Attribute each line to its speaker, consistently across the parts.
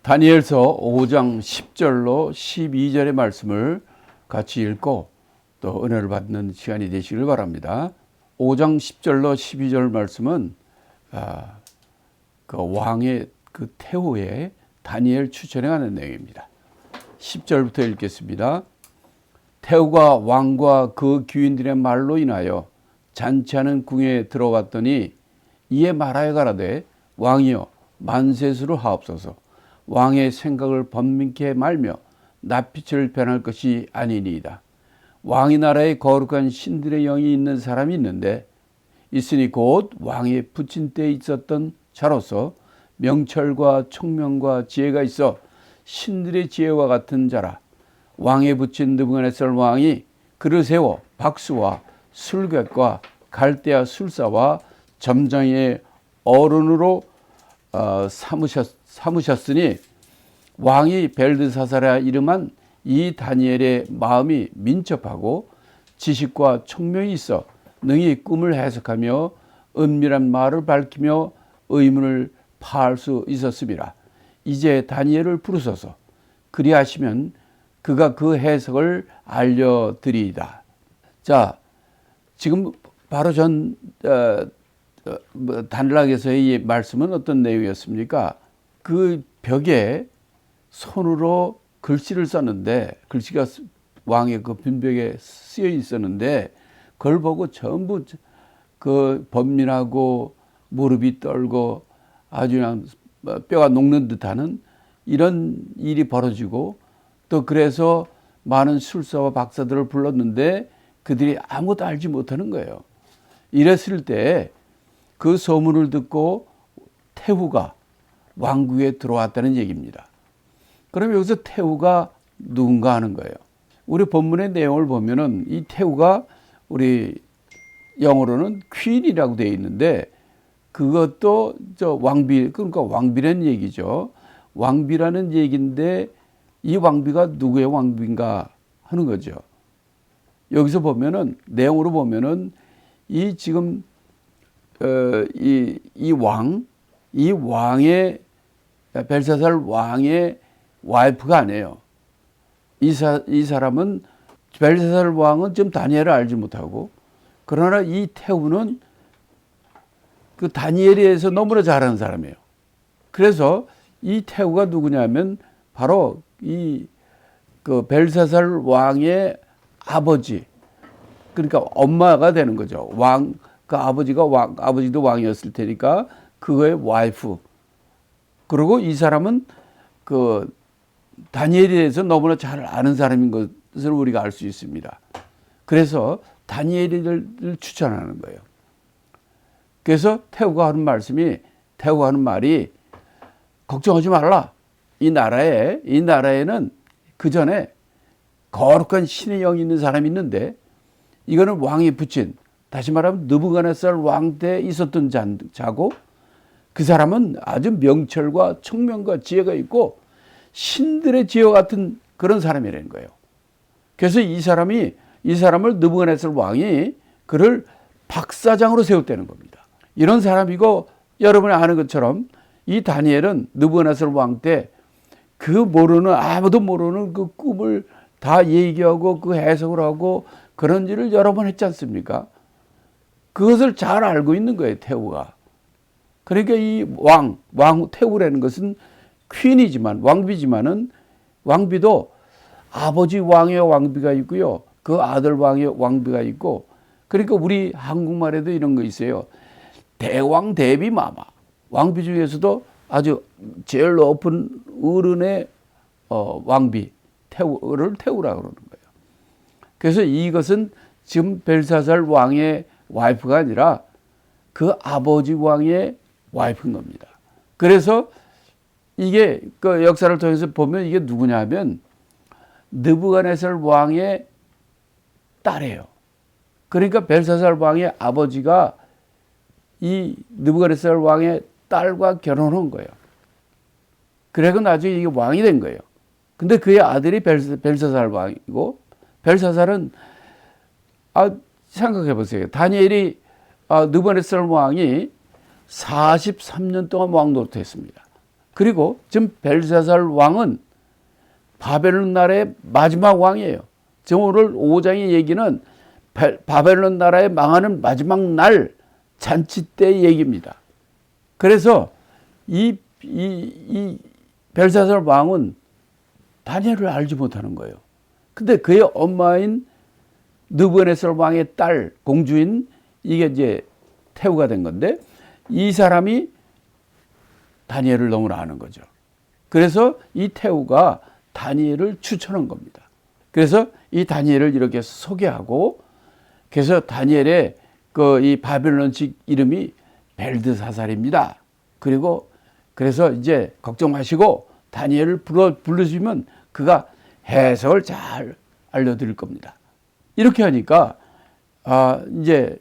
Speaker 1: 다니엘서 5장 10절로 12절의 말씀을 같이 읽고 또 은혜를 받는 시간이 되시길 바랍니다. 5장 10절로 12절 말씀은 그 왕의 그 태후에 다니엘 추천에 관한 내용입니다. 10절부터 읽겠습니다. 태후가 왕과 그 귀인들의 말로 인하여 잔치하는 궁에 들어왔더니 이에 말하여 가라되 왕이여 만세수를 하옵소서. 왕의 생각을 번민케 말며 낯빛을 변할 것이 아니니이다. 왕의 나라에 거룩한 신들의 영이 있는 사람이 있으니 곧 왕의 부친 때에 있었던 자로서 명철과 총명과 지혜가 있어 신들의 지혜와 같은 자라. 왕의 부친 느부갓네살 왕이 그를 세워 박수와 술객과 갈대아 술사와 점장의 어른으로 삼으셨으니 왕이 벨드사살에 이름한 이 다니엘의 마음이 민첩하고 지식과 총명이 있어 능히 꿈을 해석하며 은밀한 말을 밝히며 의문을 파할 수 있었음이라. 이제 다니엘을 부르소서. 그리하시면 그가 그 해석을 알려드리이다. 자, 지금 바로 전 단락에서의 이 말씀은 어떤 내용이었습니까? 그 벽에 손으로 글씨를 썼는데, 글씨가 왕의 그 빈벽에 쓰여 있었는데, 그걸 보고 전부 그 번민하고 무릎이 떨고 아주 그냥 뼈가 녹는 듯하는 이런 일이 벌어지고, 또 그래서 많은 술사와 박사들을 불렀는데 그들이 아무것도 알지 못하는 거예요. 이랬을 때 그 소문을 듣고 태후가 왕궁에 들어왔다는 얘기입니다. 그럼 여기서 태후가 누군가 하는 거예요. 우리 본문의 내용을 보면은 이 태후가 우리 영어로는 퀸이라고 되어 있는데 그것도 왕비, 그러니까 왕비라는 얘기죠. 왕비라는 얘기인데 이 왕비가 누구의 왕비인가 하는 거죠. 여기서 보면은 내용으로 보면은 이 지금 이 왕의 벨사살 왕의 와이프가 아니에요. 이 사람은 벨사살 왕은 지금 다니엘을 알지 못하고, 그러나 이 태후는 그 다니엘에 대해서 너무나 잘 아는 사람이에요. 그래서 이 태후가 누구냐면 바로 이 그 벨사살 왕의 아버지, 그러니까 엄마가 되는 거죠. 그 아버지도 왕이었을 테니까 그거의 와이프. 그리고 이 사람은 그 다니엘에 대해서 너무나 잘 아는 사람인 것을 우리가 알 수 있습니다. 그래서 다니엘을 추천하는 거예요. 그래서 태후가 하는 말이 걱정하지 말라. 이 나라에는 그 전에 거룩한 신의 영이 있는 사람이 있는데, 이거는 왕이 붙인, 다시 말하면 느부갓네살 왕 때 있었던 자고, 그 사람은 아주 명철과 총명과 지혜가 있고 신들의 지혜와 같은 그런 사람이라는 거예요. 그래서 이 사람을 느부갓네살 왕이 그를 박사장으로 세웠다는 겁니다. 이런 사람이고, 여러분이 아는 것처럼 이 다니엘은 느부갓네살 왕 때 아무도 모르는 그 꿈을 다 얘기하고 그 해석을 하고 그런 일을 여러 번 했지 않습니까? 그것을 잘 알고 있는 거예요, 태후가. 그러니까 이 태후라는 것은 퀸이지만, 왕비도 아버지 왕의 왕비가 있고요, 그 아들 왕의 왕비가 있고, 그러니까 우리 한국말에도 이런 거 있어요. 대왕 대비 마마. 왕비 중에서도 아주 제일 높은 어른의 왕비, 태후를 태후라고 그러는 거예요. 그래서 이것은 지금 벨사살 왕의 와이프가 아니라 그 아버지 왕의 와이프인 겁니다. 그래서 이게 그 역사를 통해서 보면 이게 누구냐 하면 느부갓네살 왕의 딸이에요. 그러니까 벨사살 왕의 아버지가 이 느부갓네살 왕의 딸과 결혼한 거예요. 그래서 나중에 이게 왕이 된 거예요. 근데 그의 아들이 벨사살 왕이고, 벨사살은 생각해 보세요. 다니엘이 느부갓네살 왕이 43년 동안 왕 노릇했습니다. 그리고 지금 벨사살 왕은 바벨론 나라의 마지막 왕이에요. 지금 오늘 5장의 얘기는 바벨론 나라의 망하는 마지막 날 잔치 때 얘기입니다. 그래서 이 벨사살 왕은 다니엘을 알지 못하는 거예요. 근데 그의 엄마인 느부갓네살 왕의 딸 공주인 이게 이제 태우가 된 건데 이 사람이 다니엘을 너무나 아는 거죠. 그래서 이 태우가 다니엘을 추천한 겁니다. 그래서 이 다니엘을 이렇게 소개하고 그래서 다니엘의 이 바벨론식 이름이 벨드사살입니다. 그리고 그래서 이제 걱정 마시고 다니엘을 부르시면 그가 해석을 잘 알려드릴 겁니다. 이렇게 하니까 이제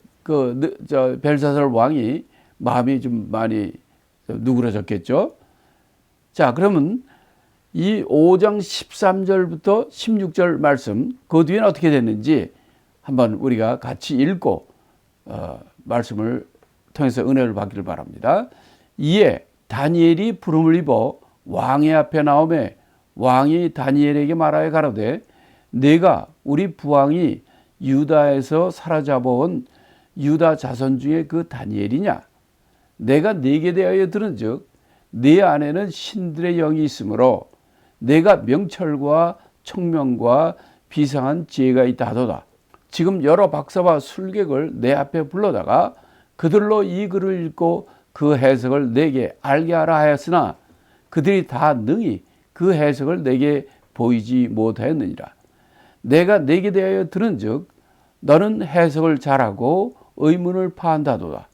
Speaker 1: 벨사살 왕이 마음이 좀 많이 누그러졌겠죠. 자, 그러면 이 5장 13절부터 16절 말씀 그 뒤에는 어떻게 됐는지 한번 우리가 같이 읽고 말씀을 통해서 은혜를 받기를 바랍니다. 이에 다니엘이 부름을 입어 왕의 앞에 나오매 왕이 다니엘에게 말하여 가로되 내가 우리 부왕이 유다에서 사로잡아온 유다 자손 중에 그 다니엘이냐? 내가 네게 대하여 들은즉 네 안에는 신들의 영이 있으므로 내가 명철과 총명과 비상한 지혜가 있다 하도다. 지금 여러 박사와 술객을 내 앞에 불러다가 그들로 이 글을 읽고 그 해석을 내게 알게 하라 하였으나 그들이 다 능히 그 해석을 내게 보이지 못하였느니라. 내가 네게 대하여 들은즉 너는 해석을 잘하고 의문을 파한다도다.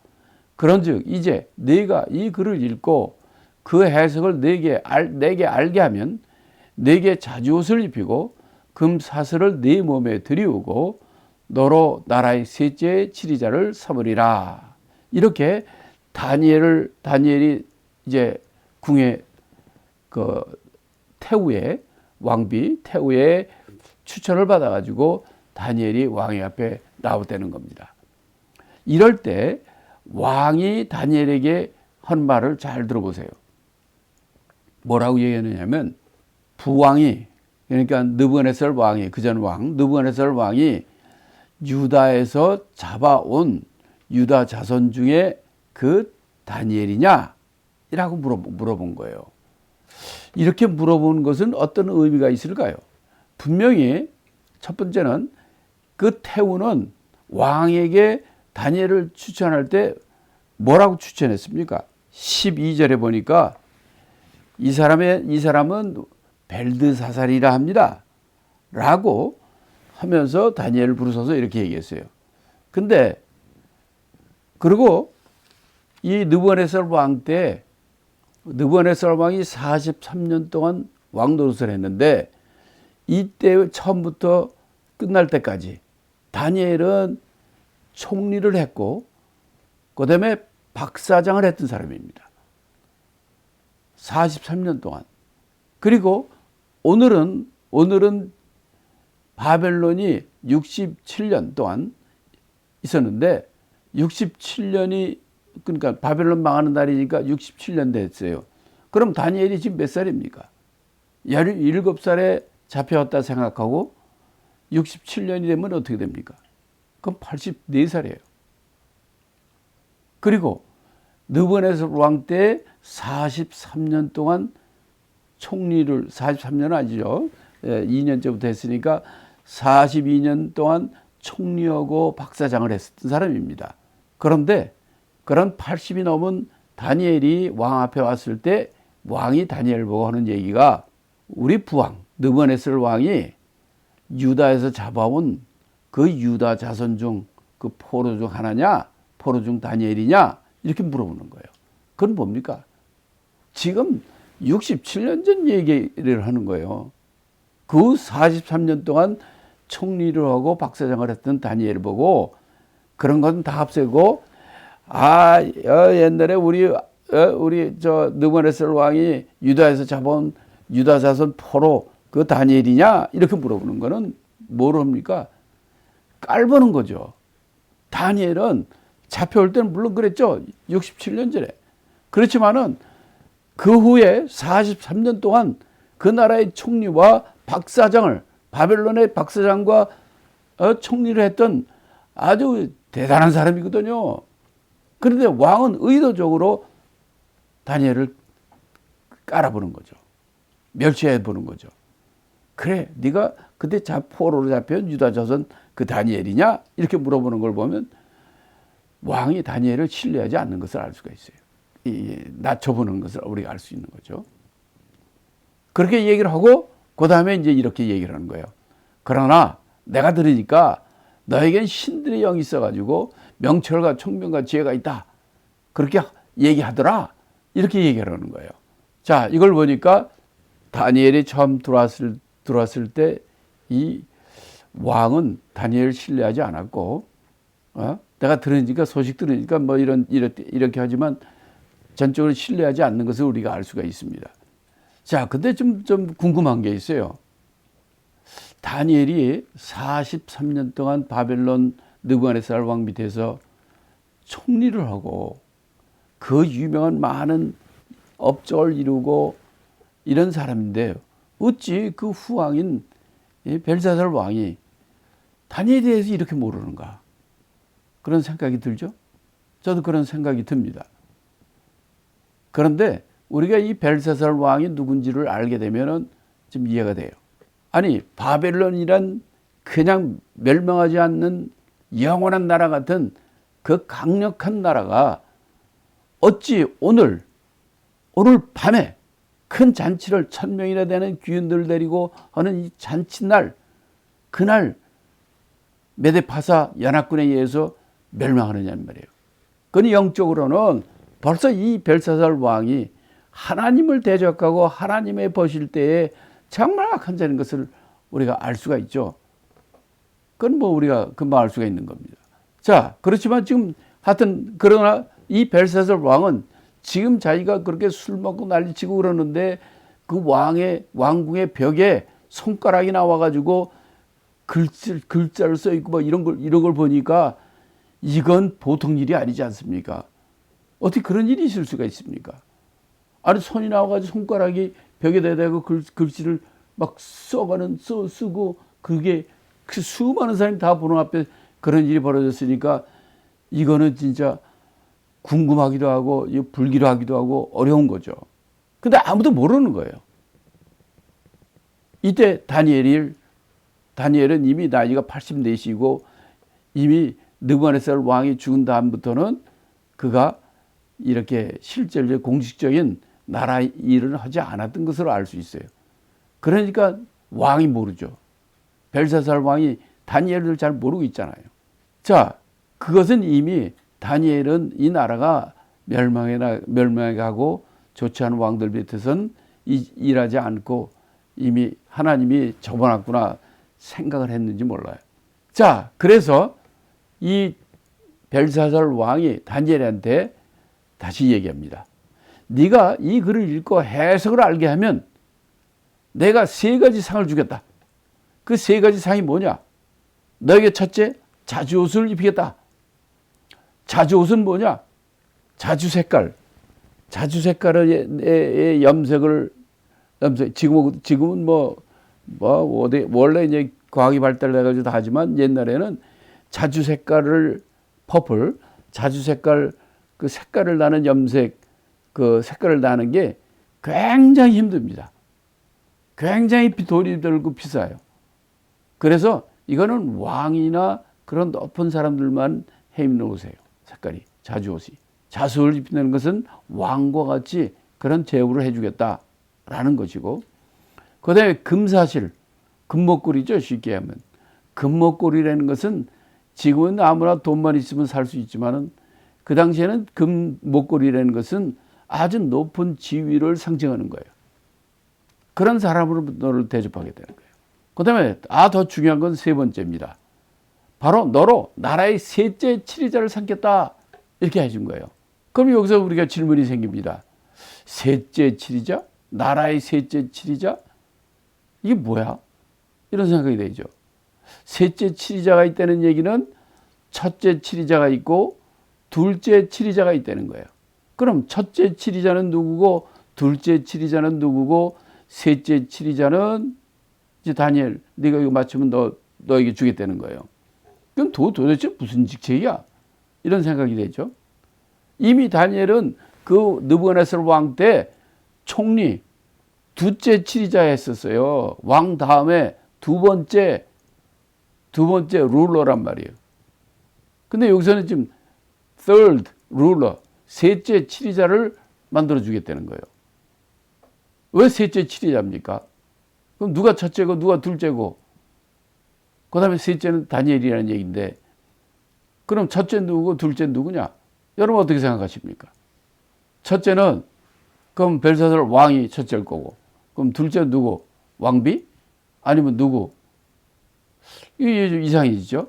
Speaker 1: 그런즉 이제 네가 이 글을 읽고 그 해석을 내게 알게 하면 네게 자주옷을 입히고 금사슬을 네 몸에 들이우고 너로 나라의 셋째 지리자를 삼으리라. 이렇게 다니엘이 이제 궁의 태우의 왕비 태우의 추천을 받아가지고 다니엘이 왕의 앞에 나오되는 겁니다. 이럴 때 왕이 다니엘에게 한 말을 잘 들어보세요. 뭐라고 얘기하느냐면 부왕이 그러니까 느부갓네살 왕이 그전 왕 느부갓네살 왕이 유다에서 잡아온 유다 자손 중에 그 다니엘이냐? 이라고 물어본 거예요. 이렇게 물어보는 것은 어떤 의미가 있을까요? 분명히 첫 번째는 그 태우는 왕에게 다니엘을 추천할 때 뭐라고 추천했습니까? 12절에 보니까 이 사람은 벨드사살이라 합니다. 라고 하면서 다니엘을 부르셔서 이렇게 얘기했어요. 근데 그리고 이 느부갓네살 왕 때 느부갓네살 왕이 43년 동안 왕 노릇을 했는데 이때 처음부터 끝날 때까지 다니엘은 총리를 했고 그다음에 박사장을 했던 사람입니다. 43년 동안. 그리고 오늘은 바벨론이 67년 동안 있었는데 67년이 그러니까 바벨론 망하는 날이니까 67년 됐어요. 그럼 다니엘이 지금 몇 살입니까? 17살에 잡혀왔다 생각하고 67년이 되면 어떻게 됩니까? 그럼 84살이에요. 그리고 느부갓네살 왕 때 43년 동안 총리를 43년은 아니죠. 2년째부터 했으니까 42년 동안 총리하고 박사장을 했던 사람입니다. 그런데 그런 80이 넘은 다니엘이 왕 앞에 왔을 때 왕이 다니엘 보고 하는 얘기가 우리 부왕 느부갓네살 왕이 유다에서 잡아온 그 유다 자손 중 그 포로 중 하나냐? 포로 중 다니엘이냐? 이렇게 물어보는 거예요. 그건 뭡니까? 지금 67년 전 얘기를 하는 거예요. 그 43년 동안 총리를 하고 박사장을 했던 다니엘을 보고 그런 건 다 합세고 옛날에 우리 느부갓네살 왕이 유다에서 잡아온 유다 자손 포로 그 다니엘이냐? 이렇게 물어보는 거는 뭘 합니까? 깔보는 거죠. 다니엘은 잡혀올 때는 물론 그랬죠. 67년 전에. 그렇지만은 그 후에 43년 동안 그 나라의 총리와 박사장을, 바벨론의 박사장과 총리를 했던 아주 대단한 사람이거든요. 그런데 왕은 의도적으로 다니엘을 깔아보는 거죠. 멸시해보는 거죠. 그래, 네가 그때 포로로 잡혀온 유다 자손 그 다니엘이냐? 이렇게 물어보는 걸 보면 왕이 다니엘을 신뢰하지 않는 것을 알 수가 있어요. 낮춰보는 것을 우리가 알 수 있는 거죠. 그렇게 얘기를 하고 그 다음에 이제 이렇게 얘기를 하는 거예요. 그러나 내가 들으니까 너에겐 신들의 영이 있어가지고 명철과 총명과 지혜가 있다. 그렇게 얘기하더라. 이렇게 얘기를 하는 거예요. 자, 이걸 보니까 다니엘이 처음 들어왔을 때 이 왕은 다니엘을 신뢰하지 않았고, 내가 들으니까 소식 들으니까 뭐 이렇게 하지만 전적으로 신뢰하지 않는 것을 우리가 알 수가 있습니다. 자, 근데 좀 궁금한 게 있어요. 다니엘이 43년 동안 바벨론 느부갓네살 왕 밑에서 총리를 하고 그 유명한 많은 업적을 이루고 이런 사람인데 어찌 그 후왕인 벨사살 왕이 다니엘에 대해서 이렇게 모르는가? 그런 생각이 들죠? 저도 그런 생각이 듭니다. 그런데 우리가 이 벨사살 왕이 누군지를 알게 되면은 좀 이해가 돼요. 아니, 바벨론이란 그냥 멸망하지 않는 영원한 나라 같은 그 강력한 나라가 어찌 오늘 밤에 큰 잔치를 1000명이나 되는 귀인들을 데리고 하는 이 잔치날, 그날 메데파사 연합군에 의해서 멸망하느냐는 말이에요. 그러니 영적으로는 벌써 이 벨사살 왕이 하나님을 대적하고 하나님의 보실 때에 정말 악한 자인 것을 우리가 알 수가 있죠. 그건 뭐 우리가 금방 알 수가 있는 겁니다. 자, 그렇지만 지금 하여튼 그러나 이 벨사살 왕은 지금 자기가 그렇게 술 먹고 난리치고 그러는데 그 왕궁의 벽에 손가락이 나와가지고 글자를 써 있고 뭐 이런 걸 보니까 이건 보통 일이 아니지 않습니까? 어떻게 그런 일이 있을 수가 있습니까? 아니, 손이 나와가지고 손가락이 벽에다 대고 글씨를 막 쓰고 그게 그 수많은 사람이 다 보는 앞에 그런 일이 벌어졌으니까 이거는 진짜 궁금하기도 하고 불길하기도 하고 어려운 거죠. 근데 아무도 모르는 거예요. 이때 다니엘은 이미 나이가 84이고 이미 느부갓네살 왕이 죽은 다음부터는 그가 이렇게 실질적 공식적인 나라 일을 하지 않았던 것으로 알 수 있어요. 그러니까 왕이 모르죠. 벨사살 왕이 다니엘을 잘 모르고 있잖아요. 자, 그것은 이미 다니엘은 이 나라가 멸망해가고 좋지 않은 왕들 밑에서는 일하지 않고 이미 하나님이 접어놨구나 생각을 했는지 몰라요. 자, 그래서 이 벨사살 왕이 다니엘한테 다시 얘기합니다. 네가 이 글을 읽고 해석을 알게 하면 내가 3가지 상을 주겠다. 그 3가지 상이 뭐냐? 너에게 첫째, 자주옷을 입히겠다. 자주옷은 뭐냐? 자주 색깔의 염색, 지금은 원래 이제 과학이 발달해가지고 다 하지만 옛날에는 자주 색깔을 퍼플, 자주 색깔 그 색깔을 나는 염색, 그 색깔을 나는 게 굉장히 힘듭니다. 굉장히 돈이 들고 비싸요. 그래서 이거는 왕이나 그런 높은 사람들만 해 입는 옷이에요. 색깔이, 자주옷이. 자수를 입는 것은 왕과 같이 그런 제후를 해주겠다라는 것이고, 그 다음에 금사실, 금목걸이죠. 쉽게 하면. 금목걸이라는 것은 지금은 아무나 돈만 있으면 살 수 있지만은 그 당시에는 금목걸이라는 것은 아주 높은 지위를 상징하는 거예요. 그런 사람으로 너를 대접하게 되는 거예요. 그 다음에 더 중요한 건 3번째입니다. 바로 너로 나라의 셋째 치리자를 삼겠다. 이렇게 해준 거예요. 그럼 여기서 우리가 질문이 생깁니다. 셋째 치리자? 나라의 셋째 치리자? 이게 뭐야? 이런 생각이 되죠. 셋째 치리자가 있다는 얘기는 첫째 치리자가 있고 둘째 치리자가 있다는 거예요. 그럼 첫째 치리자는 누구고 둘째 치리자는 누구고 셋째 치리자는 이제 다니엘, 네가 이거 맞추면 너에게 주겠다는 거예요. 그럼 도대체 무슨 직책이야? 이런 생각이 되죠. 이미 다니엘은 그 느부갓네살 왕 때 총리 둘째 치리자 했었어요. 왕 다음에 두 번째 룰러란 말이에요. 근데 여기서는 지금 third ruler, 셋째 치리자를 만들어 주겠다는 거예요. 왜 셋째 치리자입니까? 그럼 누가 첫째고 누가 둘째고 그 다음에 셋째는 다니엘이라는 얘기인데 그럼 첫째 누구고 둘째 누구냐? 여러분 어떻게 생각하십니까? 첫째는 그럼 벨사살 왕이 첫째일 거고 그럼 둘째는 누구? 왕비? 아니면 누구? 이게 좀 이상해지죠?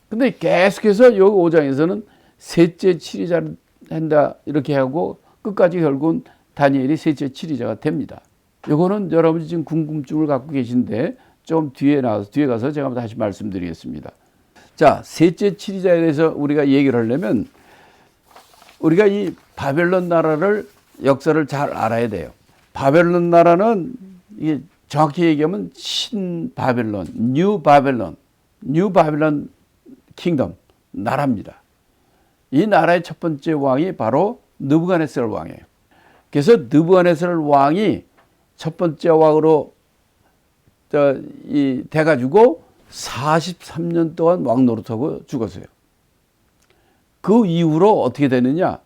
Speaker 1: 근데 계속해서 여기 5장에서는 셋째 치리자를 한다 이렇게 하고 끝까지 결국은 다니엘이 셋째 치리자가 됩니다. 이거는 여러분이 지금 궁금증을 갖고 계신데 좀 뒤에 가서 제가 다시 말씀드리겠습니다. 자, 셋째 치리자에 대해서 우리가 얘기를 하려면 우리가 이 바벨론 나라를 역사를 잘 알아야 돼요. 바벨론 나라는 이게 정확히 얘기하면 신바벨론, 뉴 바벨론 킹덤 나라입니다. 이 나라의 첫 번째 왕이 바로 느부갓네살 왕이에요. 그래서 느부갓네살 왕이 첫 번째 왕으로 돼가지고 43년 동안 왕 노릇하고 죽었어요. 그 이후로 어떻게 되느냐?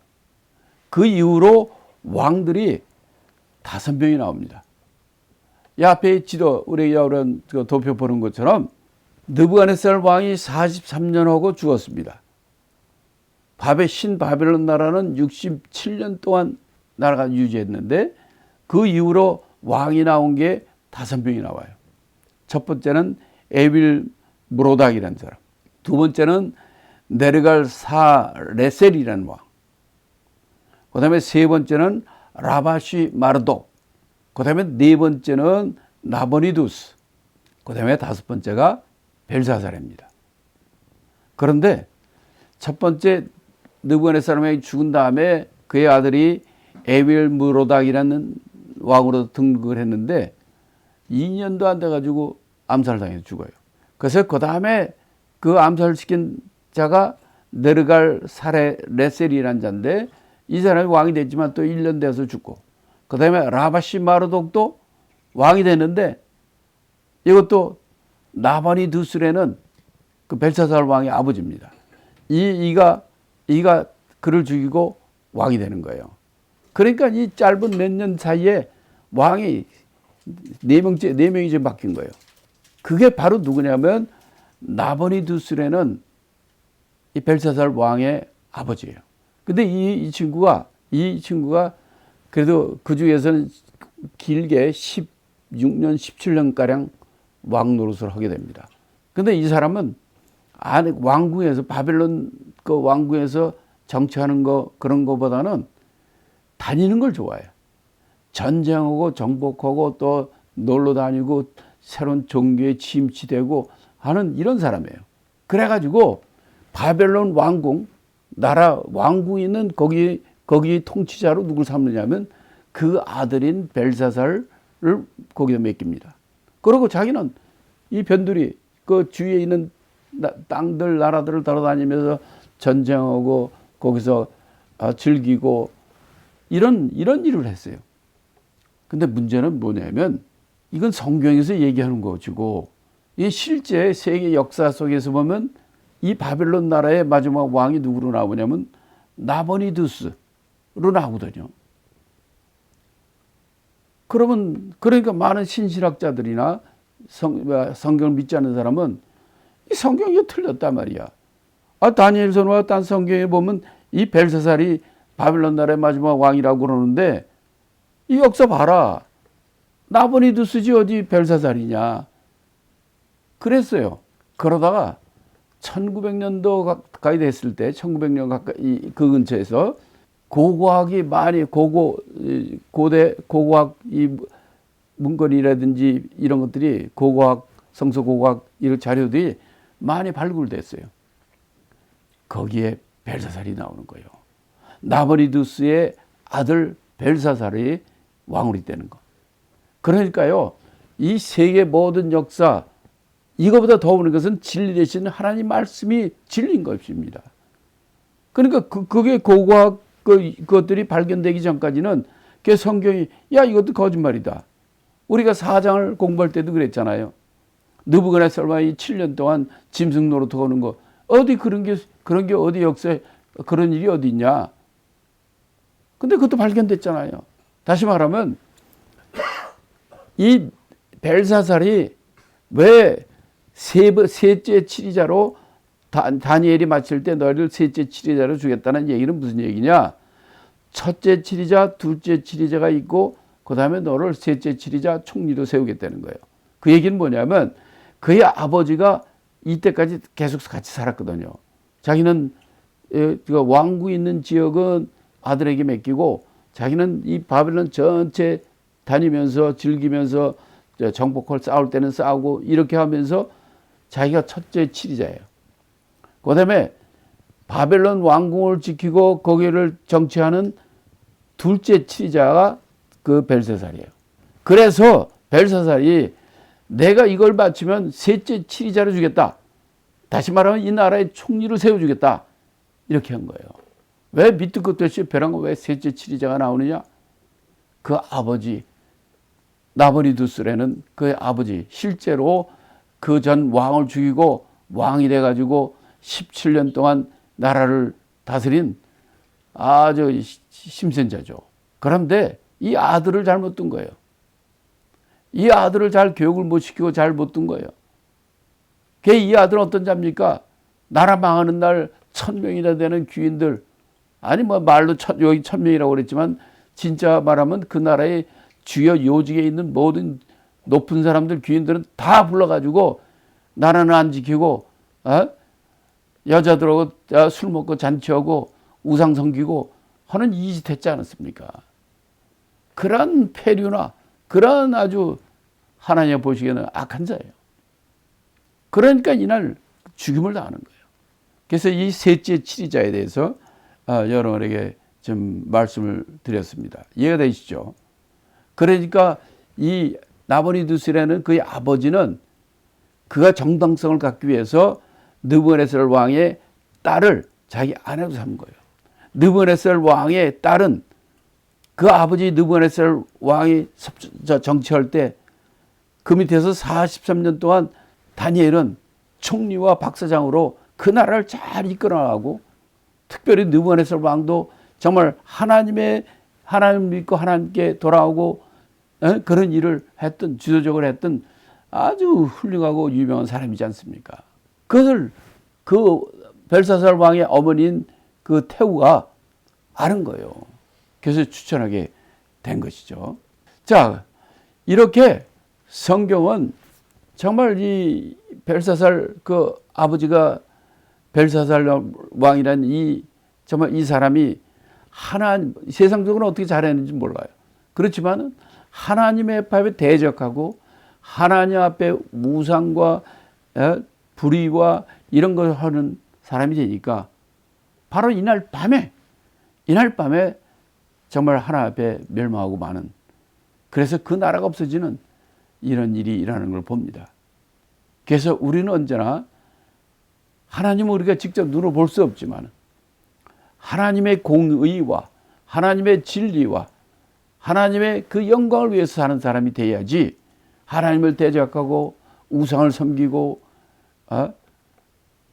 Speaker 1: 그 이후로 왕들이 5명이 나옵니다. 이 앞에 지도 우리가 이런 도표 보는 것처럼 느부갓네살 왕이 43년 하고 죽었습니다. 신바벨론 나라는 67년 동안 나라가 유지했는데 그 이후로 왕이 나온 게 5명이 나와요. 첫 번째는 에빌 무로닥이라는 사람, 두 번째는 네르갈 사레셀이라는 왕, 그 다음에 세 번째는 라바시 마르독, 그 다음에 네 번째는 나보니두스, 그 다음에 다섯 번째가 벨사살입니다. 그런데 첫 번째 느부갓네살 왕이 죽은 다음에 그의 아들이 에빌 무로닥이라는 왕으로 등극을 했는데 2년도 안 돼가지고 암살당해서 죽어요. 그래서 그 다음에 그 암살시킨 자가 네르갈 사레셀이라는 자인데 이 사람이 왕이 됐지만 또 1년 돼서 죽고 그 다음에 라바시 마르독도 왕이 됐는데 이것도 나보니두스라는 그 벨사살 왕의 아버지입니다. 이가 그를 죽이고 왕이 되는 거예요. 그러니까 이 짧은 몇 년 사이에 왕이 네 명이 이제 바뀐 거예요. 그게 바로 누구냐면 나보니두스라는 이 벨사살 왕의 아버지예요. 근데 이 친구가 그래도 그 중에서는 길게 16년, 17년가량 왕 노릇을 하게 됩니다. 근데 이 사람은 왕궁에서 바벨론 그 왕궁에서 정치하는 거 그런 거보다는 다니는 걸 좋아해요. 전쟁하고 정복하고 또 놀러 다니고 새로운 종교에 침취되고 하는 이런 사람이에요. 그래가지고 바벨론 왕궁 나라 왕궁이 있는 거기 통치자로 누굴 삼느냐면 그 아들인 벨사살을 거기다 맡깁니다. 그리고 자기는 이 변두리 그 주위에 있는 땅들 나라들을 돌아다니면서 전쟁하고 거기서 즐기고 이런 일을 했어요. 근데 문제는 뭐냐면 이건 성경에서 얘기하는 것이고 이 실제 세계 역사 속에서 보면 이 바벨론 나라의 마지막 왕이 누구로 나오냐면 나보니두스로 나오거든요. 그러니까 많은 신실학자들이나 성경을 믿지 않는 사람은 이 성경이 틀렸단 말이야. 다니엘서와 딴 성경에 보면 이 벨사살이 바벨론 나라의 마지막 왕이라고 그러는데 이 역사 봐라. 나보니두스지 어디 벨사살이냐. 그랬어요. 그러다가 1900년도 가까이 됐을 때 1900년 가까이 그 근처에서 고고학이 많이 고대 고고학 이 문건이라든지 이런 것들이 고고학 성서 고고학 이런 자료들이 많이 발굴됐어요. 거기에 벨사살이 나오는 거예요. 나보니두스의 아들 벨사살이 왕으로 되는 거. 그러니까요, 이 세계 모든 역사, 이거보다 더 오는 것은 진리 되신 하나님 말씀이 진리인 것입니다. 그러니까 그게 고고학 그것들이 발견되기 전까지는 그 성경이 야 이것도 거짓말이다. 우리가 사장을 공부할 때도 그랬잖아요. 느부갓네살 왕이 7년 동안 짐승 노릇 하는 거 어디 그런 게 어디 역사에 그런 일이 어디 있냐. 근데 그것도 발견됐잖아요. 다시 말하면 이 벨사살이 왜 셋째 치리자로 다니엘이 마칠 때 너희를 셋째 치리자로 주겠다는 얘기는 무슨 얘기냐? 첫째 치리자, 둘째 치리자가 있고 그 다음에 너를 셋째 치리자 총리로 세우겠다는 거예요. 그 얘기는 뭐냐면 그의 아버지가 이때까지 계속 같이 살았거든요. 자기는 왕궁 있는 지역은 아들에게 맡기고 자기는 이 바벨론 전체 다니면서 즐기면서 정복할 싸울 때는 싸우고 이렇게 하면서 자기가 첫째 치리자예요. 그 다음에 바벨론 왕궁을 지키고 거기를 정치하는 둘째 치리자가 그 벨사살이에요. 그래서 벨사살이 내가 이걸 바치면 셋째 치리자로 주겠다. 다시 말하면 이 나라의 총리를 세워주겠다. 이렇게 한 거예요. 왜 밑도 끝도 없이 벼랑은 왜 셋째 치리자가 나오느냐? 그 아버지 나버리두스라는 그 아버지 실제로 그 전 왕을 죽이고 왕이 돼가지고 17년 동안 나라를 다스린 아주 심선자죠. 그런데 이 아들을 잘못 둔 거예요. 이 아들을 잘 교육을 못 시키고 잘 못 둔 거예요. 이 아들은 어떤 자입니까? 나라 망하는 날 1000명이나 되는 귀인들, 아니 뭐 말로 여기 1000명이라고 그랬지만 진짜 말하면 그 나라의 주요 요직에 있는 모든 높은 사람들 귀인들은 다 불러가지고 나라는 안 지키고 여자들하고 술 먹고 잔치하고 우상 섬기고 하는 이 짓 했지 않았습니까? 그런 폐류나 그런 아주 하나님 보시기에는 악한 자예요. 그러니까 이날 죽임을 당하는 거예요. 그래서 이 셋째 치리자에 대해서 여러분에게 좀 말씀을 드렸습니다. 이해가 되시죠? 그러니까 이 나보니두스라는 그의 아버지는 그가 정당성을 갖기 위해서 느부갓네살 왕의 딸을 자기 아내로 삼은 거예요. 느부갓네살 왕의 딸은 그 아버지 느부갓네살 왕이 정치할 때 그 밑에서 43년 동안 다니엘은 총리와 박사장으로 그 나라를 잘 이끌어나가고 특별히 느부갓네살 왕도 정말 하나님 믿고 하나님께 돌아오고 그런 일을 했던 지도적으로 했던 아주 훌륭하고 유명한 사람이지 않습니까? 그것을 그 벨사살 왕의 어머니인 그 태우가 아는 거예요. 그래서 추천하게 된 것이죠. 자, 이렇게 성경은 정말 이 벨사살 그 아버지가 벨사살 왕이란 정말 이 사람이 세상적으로 어떻게 잘했는지 몰라요. 그렇지만은 하나님의 앞에 대적하고 하나님 앞에 우상과 불의와 이런 걸 하는 사람이 되니까 바로 이날 밤에 정말 하나님 앞에 멸망하고 마는, 그래서 그 나라가 없어지는 이런 일이 일어나는 걸 봅니다. 그래서 우리는 언제나 하나님은 우리가 직접 눈으로 볼 수 없지만 하나님의 공의와 하나님의 진리와 하나님의 그 영광을 위해서 사는 사람이 돼야지, 하나님을 대적하고 우상을 섬기고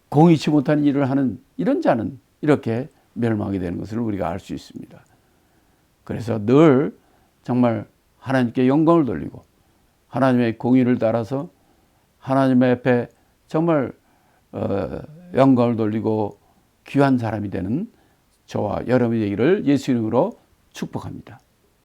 Speaker 1: 공의치 못한 일을 하는 이런 자는 이렇게 멸망하게 되는 것을 우리가 알 수 있습니다. 그래서 늘 정말 하나님께 영광을 돌리고 하나님의 공의를 따라서 하나님 앞에 정말 영광을 돌리고 귀한 사람이 되는 저와 여러분이 되기를 예수 이름으로 축복합니다.